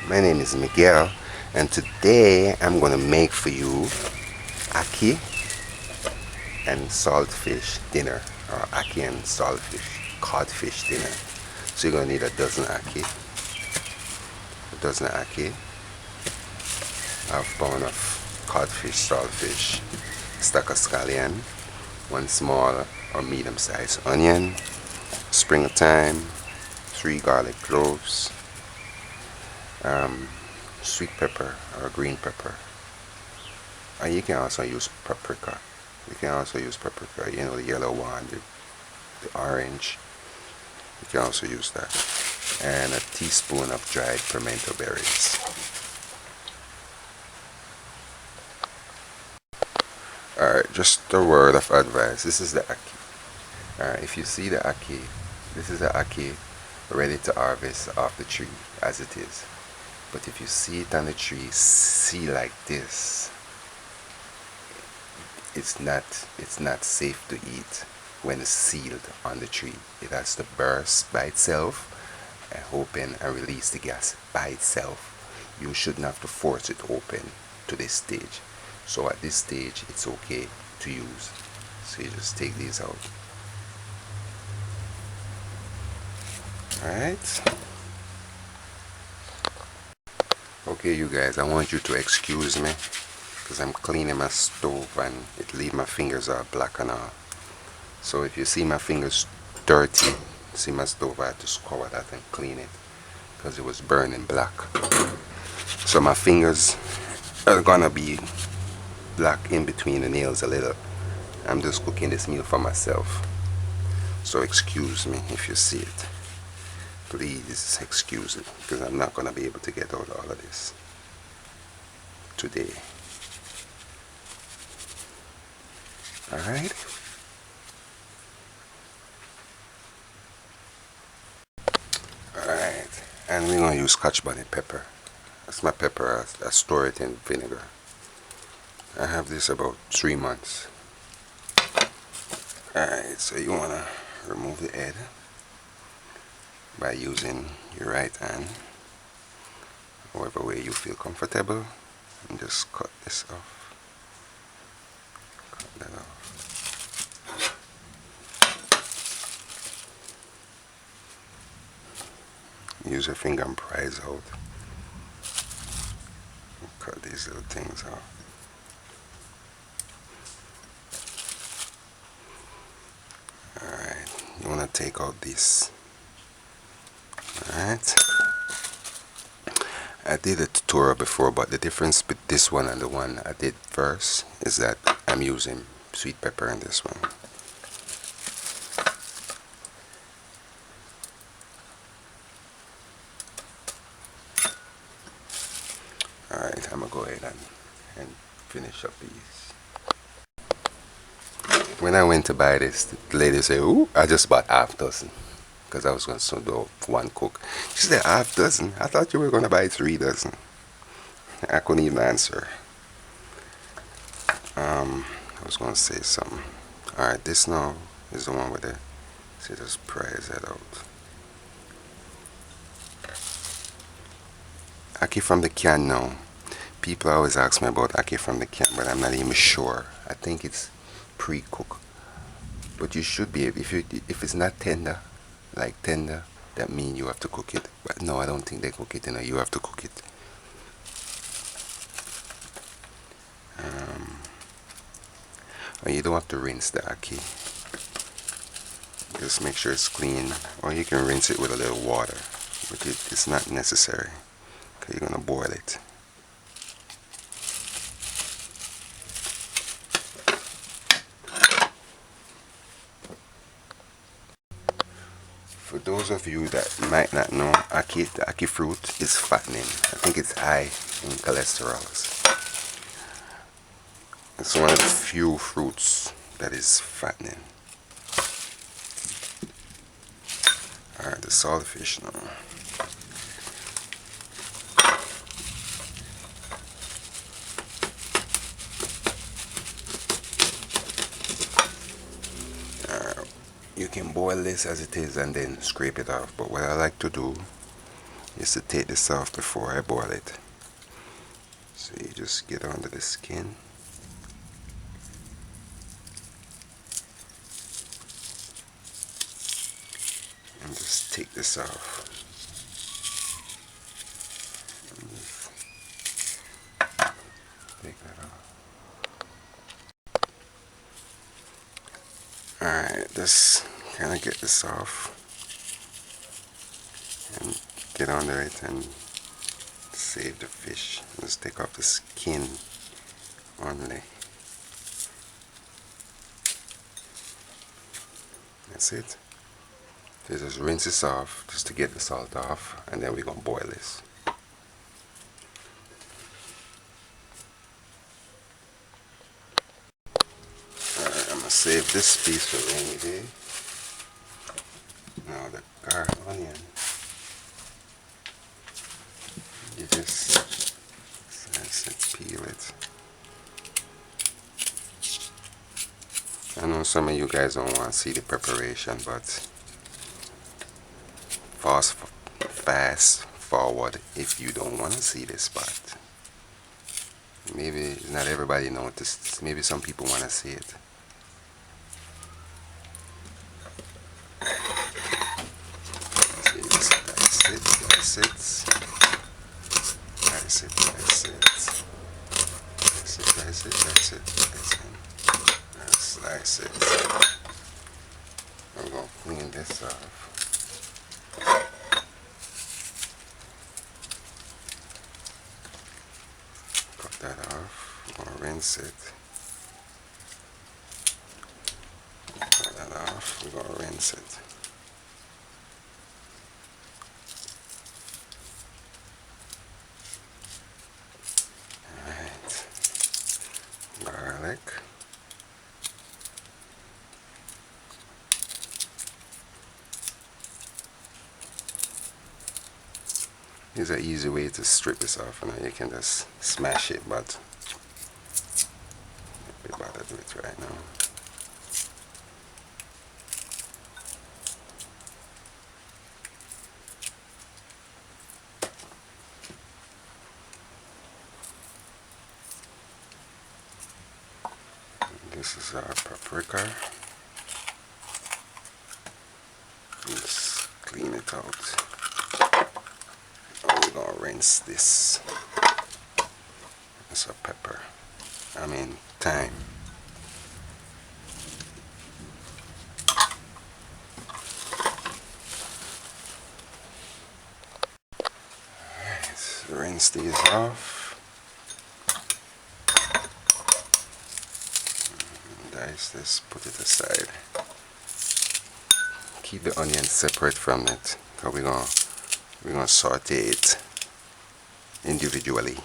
My name is Miguel, and today I'm going to make for you ackee and saltfish dinner, or ackee and saltfish, codfish dinner. So you're going to need a dozen ackee, half pound of codfish, saltfish, stack of scallion, one small or medium sized onion, spring of thyme, 3 garlic cloves, sweet pepper or green pepper. And you can also use paprika. You know, the yellow one, the orange. You can also use that. And a teaspoon of dried pimento berries. Alright, just a word of advice. This is the ackee. Alright, if you see the ackee, this is the ackee ready to harvest off the tree as it is. But if you see it on the tree, see like this, it's not safe to eat when it's sealed on the tree. It has to burst by itself and open and release the gas by itself. You shouldn't have to force it open to this stage. So at this stage it's okay to use. So you just take these out. Alright. Okay, you guys, I want you to excuse me because I'm cleaning my stove and it leave my fingers are black and all. So if you see my fingers dirty, see my stove, I had to scour that and clean it because it was burning black. So my fingers are gonna be black in between the nails a little. I'm just cooking this meal for myself. So excuse me if you see it. Please excuse me because I'm not gonna be able to get out all of this today. Alright? Alright. And we're gonna use Scotch bonnet pepper. That's my pepper. I store it in vinegar. I have this about 3 months. Alright, so you wanna remove the head by using your right hand, however way you feel comfortable, and just cut this off. Cut that off. Use your finger and prise out. Cut these little things off. Alright, you want to take out this. Alright. I did a tutorial before, but the difference with this one and the one I did first is that I'm using sweet pepper in this one. Alright, I'm going to go ahead and finish up these. When I went to buy this, the lady said, "Ooh, I just bought half dozen." Because I was going to do one cook. She said, "Half dozen? I thought you were going to buy 3 dozen." I couldn't even answer. I was going to say something. Alright, this now is the one with the, see, just prise that out. Ackee from the can now. People always ask me about ackee from the can, but I'm not even sure. I think it's pre-cooked. But you should be, if it's not tender, like tender, that means you have to cook it. But no, I don't think they cook it, you have to cook it. And you don't have to rinse the ackee. Just make sure it's clean, or you can rinse it with a little water, but it's not necessary because you're going to boil it. For those of you that might not know, ackee, the ackee fruit is fattening. I think it's high in cholesterol. It's one of the few fruits that is fattening. Alright, the saltfish now. You can boil this as it is and then scrape it off, but what I like to do is to take this off before I boil it. So you just get under the skin. And just take this off. Take that off. Alright, just kind of get this off and get under it and save the fish. Just take off the skin only. That's it. So just rinse this off just to get the salt off, and then we're going to boil this. Alright, I'm going to save this piece for rainy day. Now the garlic onion. You just slice it, peel it. I know some of you guys don't want to see the preparation, but fast forward if you don't want to see this part. Maybe not everybody noticed. Maybe some people want to see it. So you just dice it, dice it, dice it, dice it, dice it, dice it, dice it, dice it, and slice it. I'm going to clean this off. Cut that off. I'm going to rinse it. Cut that off. We're going to rinse it. Alright. Garlic. There's an easy way to strip this off, and you can just smash it, but we better do it right now. This is our paprika. Just clean it out. We're gonna rinse this. It's a pepper. Thyme. Alright, rinse these off. Dice this, put it aside. Keep the onion separate from it, because we're gonna saute it individually.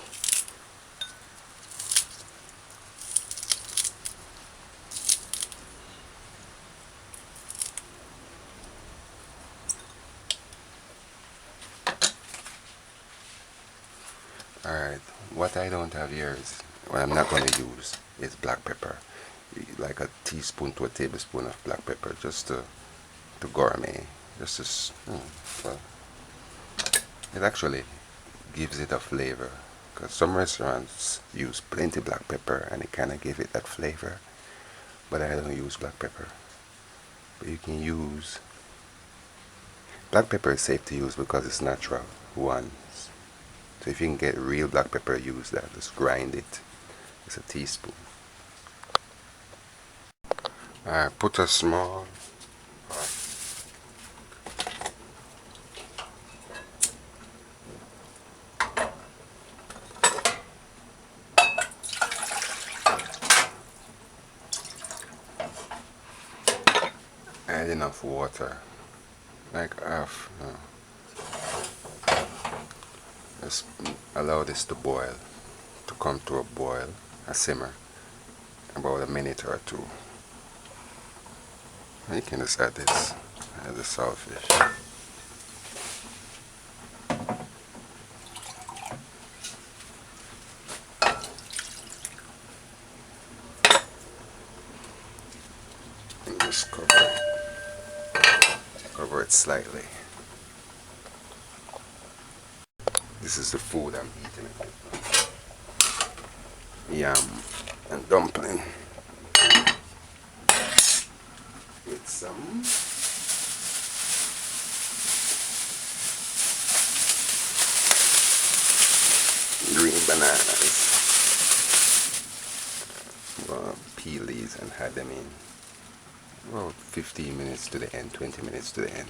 Alright, what I don't have here is, what I'm not going to use is black pepper. Like a teaspoon to a tablespoon of black pepper, just to gourmet. Just to, well, it actually gives it a flavor. Because some restaurants use plenty black pepper and it kind of give it that flavor. But I don't use black pepper. But you can use, black pepper is safe to use because it's natural. One. So if you can get real black pepper, use that. Just grind it. It's a teaspoon. Alright, put a small add enough water, like half. Just allow this to boil, to come to a boil, a simmer, about a minute or two. And you can just add this, add the saltfish. And just cover it slightly. This is the food I'm eating. Yam and dumpling with some green bananas. Well, peel these and add them in. About 15 minutes to the end, 20 minutes to the end.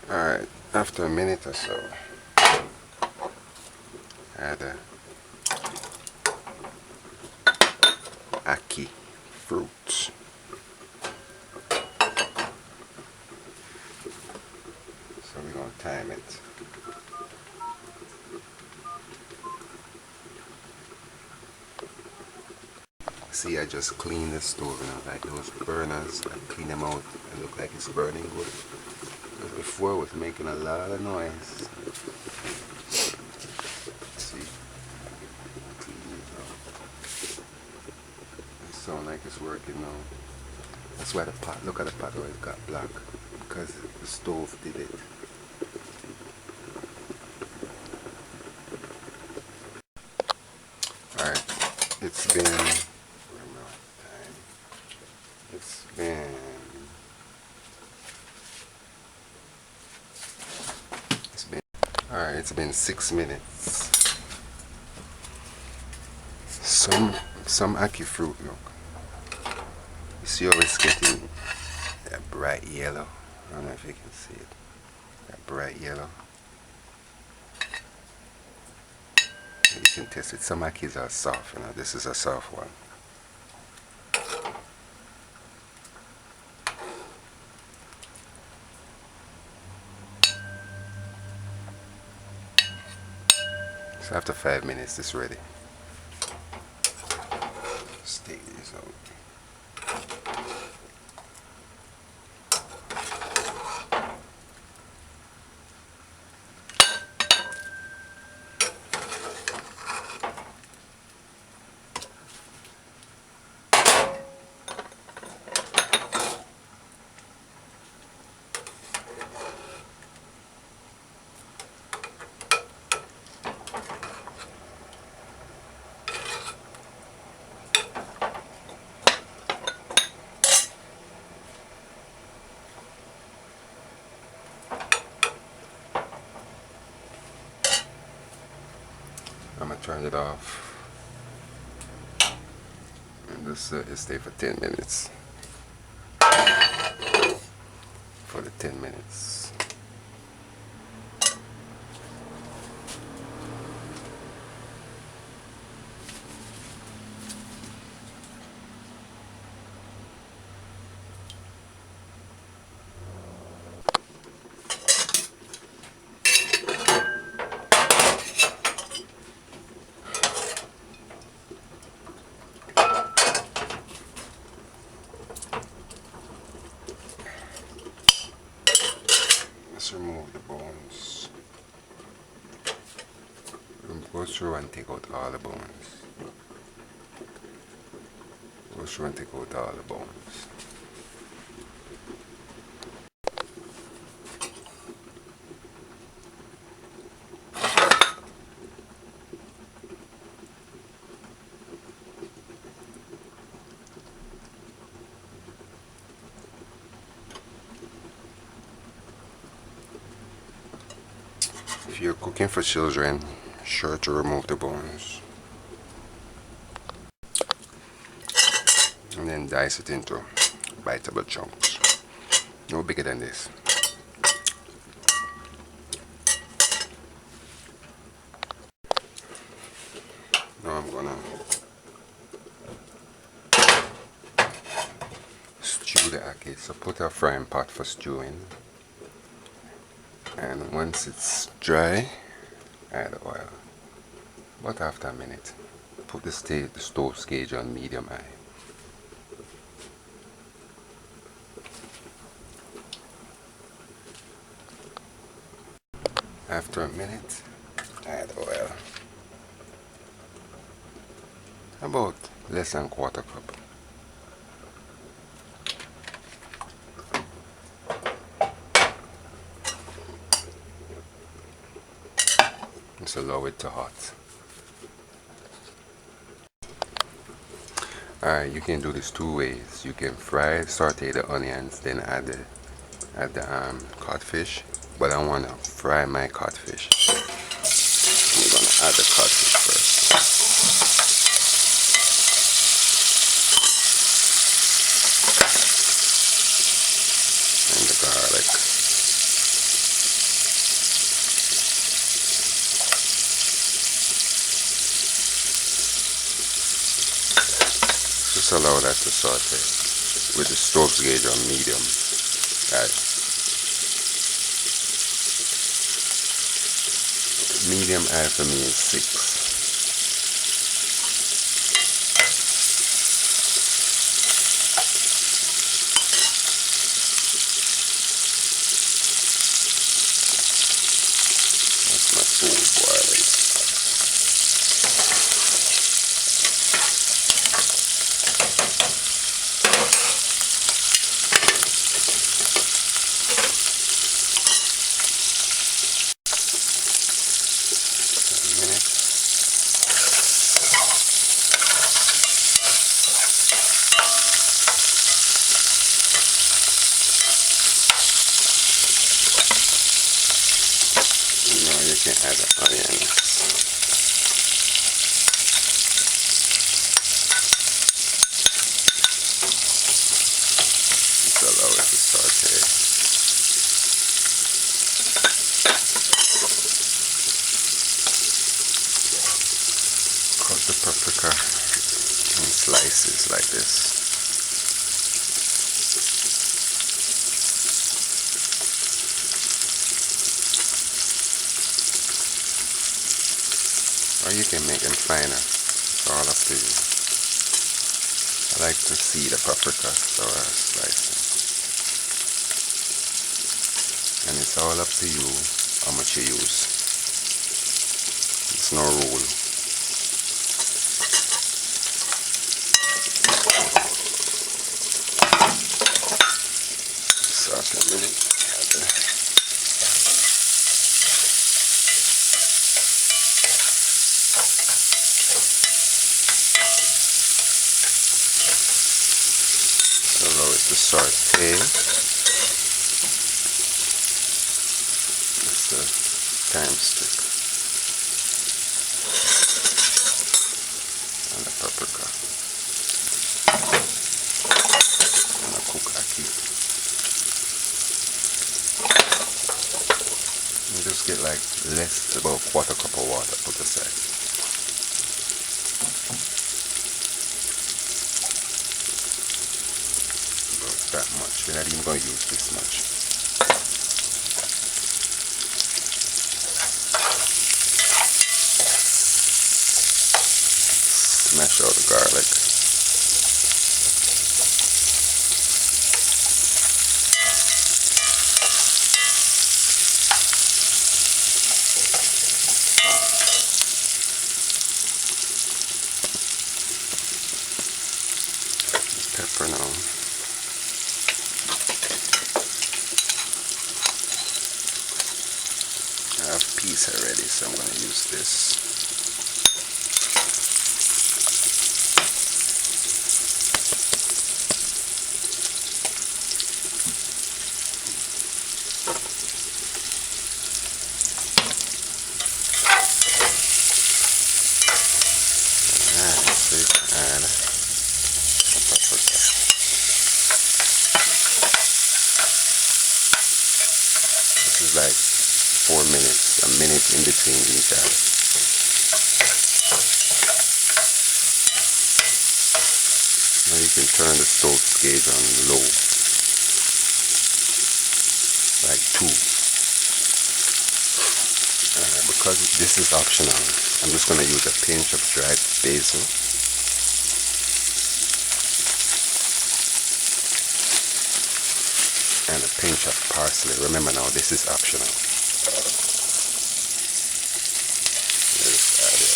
Alright, after a minute or so, add a Ackee fruit. So we're going to time it. See, I just cleaned the stove, you know, like those burners. I clean them out and look like it's burning good. Because before it was making a lot of noise. See, clean it out. It sounds like it's working now. That's why the pot, look at the pot where it got black. Because the stove did it. Alright, it's been Alright, it's been 6 minutes. Some Ackee fruit, look. You see how it's getting that bright yellow? I don't know if you can see it. That bright yellow. You can taste it. Some Ackees are soft, you know. This is a soft one. So after 5 minutes, it's ready. Just take these out. I'm gonna turn it off and just stay for 10 minutes. For the 10 minutes. Let's remove the bones. We'll go through and take out all the bones. Go through and take out all the bones. If you're cooking for children, sure to remove the bones. And then dice it into biteable chunks. No bigger than this. Now I'm gonna stew the ackee. So put a frying pot for stewing. And once it's dry, add oil. About after a minute, put the stove gauge on medium high. After a minute, add oil. About less than 1/4 cup. Just allow it to hot. Alright, you can do this two ways. You can fry, saute the onions, then add the codfish. But I want to fry my codfish. I'm going to add the codfish first. And the garlic. Just allow that to saute with the stove gauge on medium. Medium high for me is 6. That's my food boiling. Now you can add the onions. Just allow it to saute. Cut the paprika in slices like this. Or you can make them finer. It's all up to you. I like to see the paprika, so I slice them. And it's all up to you how much you use. It's no rule. Saute a minute. Allow it to saute. Just a time stick. And the paprika. And I cook ackee. And just get like about a quarter cup of water put aside. That much. We're not even going to use this much. Smash out the garlic. Pepper now. I have peas already, so I'm going to use this. Alright, so you can add the paprika. This is like 4 minutes, a minute in between each other. Now you can turn the stove gauge on low, like 2. Because this is optional, I'm just going to use a pinch of dried basil. And a pinch of parsley. Remember now, this is optional. Just add it.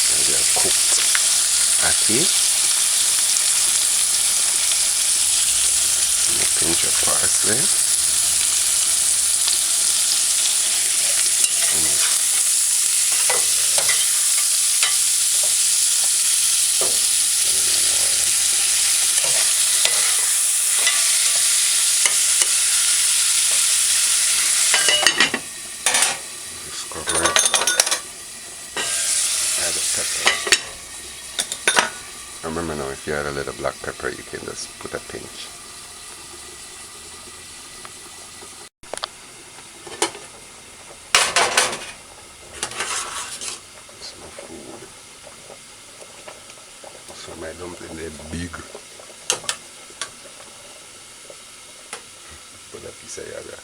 And we have cooked ackee. And a pinch of parsley. And you add a little black pepper, you can just put a pinch. It's my food. So my dumpling, they're big. Put a piece of yaga.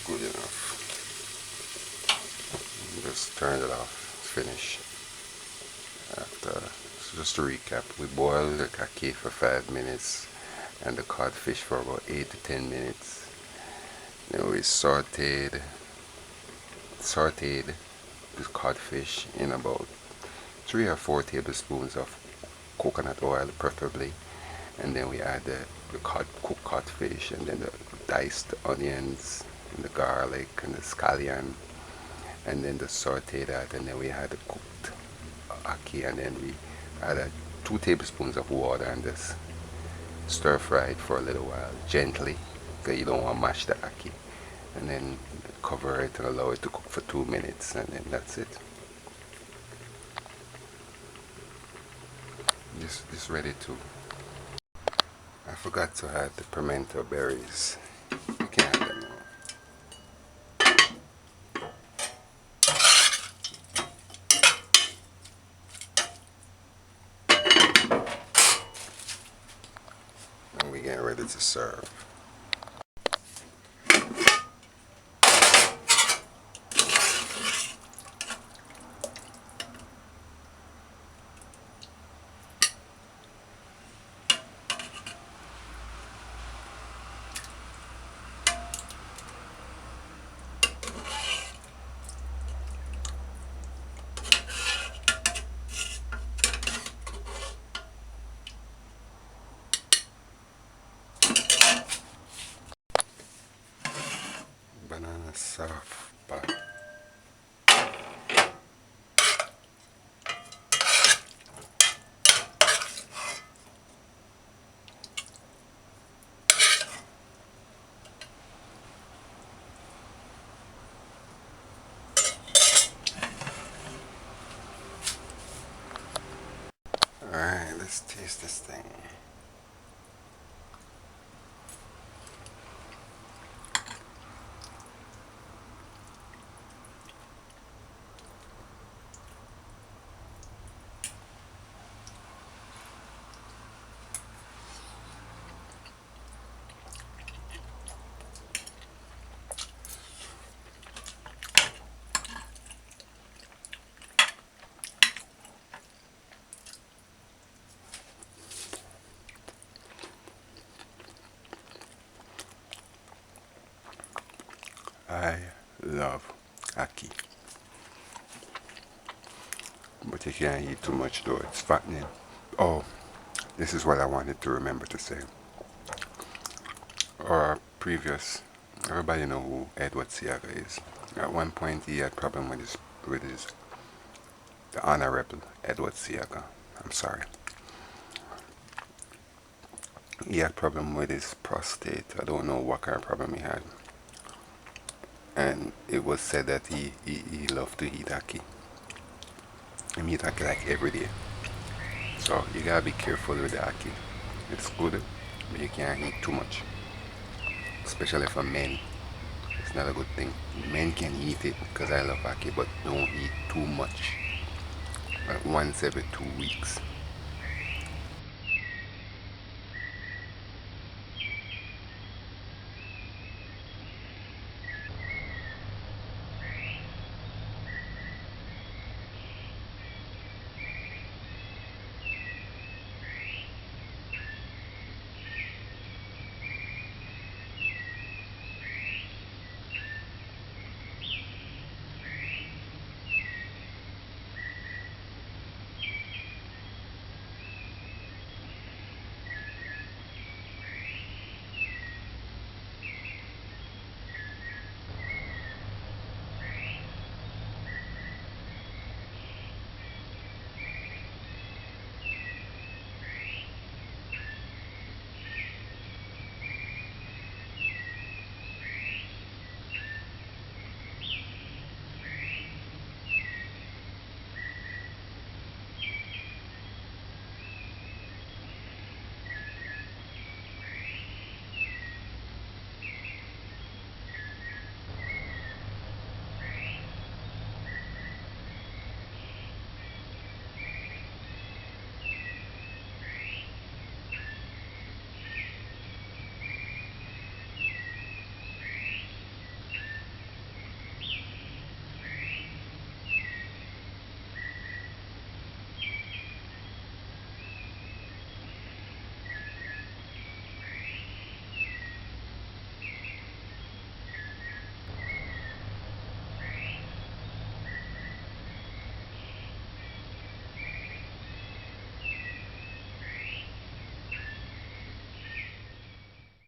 Good enough. Just turn it off. Finish. After, so just to recap, we boiled the ackee for 5 minutes and the codfish for about 8 to 10 minutes. Then we sauteed the codfish in about 3 or 4 tablespoons of coconut oil, preferably. And then we add the cooked codfish and then the diced onions and the garlic and the scallion, and then the saute that, and then we had the cooked ackee, and then we added 2 tablespoons of water and just stir fry it for a little while gently, because you don't want to mash the ackee, and then cover it and allow it to cook for 2 minutes, and then that's it. This ready to. I forgot to add the pimento berries. You can add them now. And we're getting ready to serve. Banana soft pot. Alright, let's taste this thing. I love ackee, but you can't eat too much though, it's fattening. Oh, this is what I wanted to remember to say. Our previous, everybody know who Edward Siaga is. At one point he had problem with his the Honorable Edward Siaga. I'm sorry. He had problem with his prostate. I don't know what kind of problem he had. And it was said that he loved to eat ackee. He eat ackee like every day. So you gotta be careful with the ackee. It's good, but you can't eat too much. Especially for men. It's not a good thing. Men can eat it because I love ackee, but don't eat too much. Like once every 2 weeks.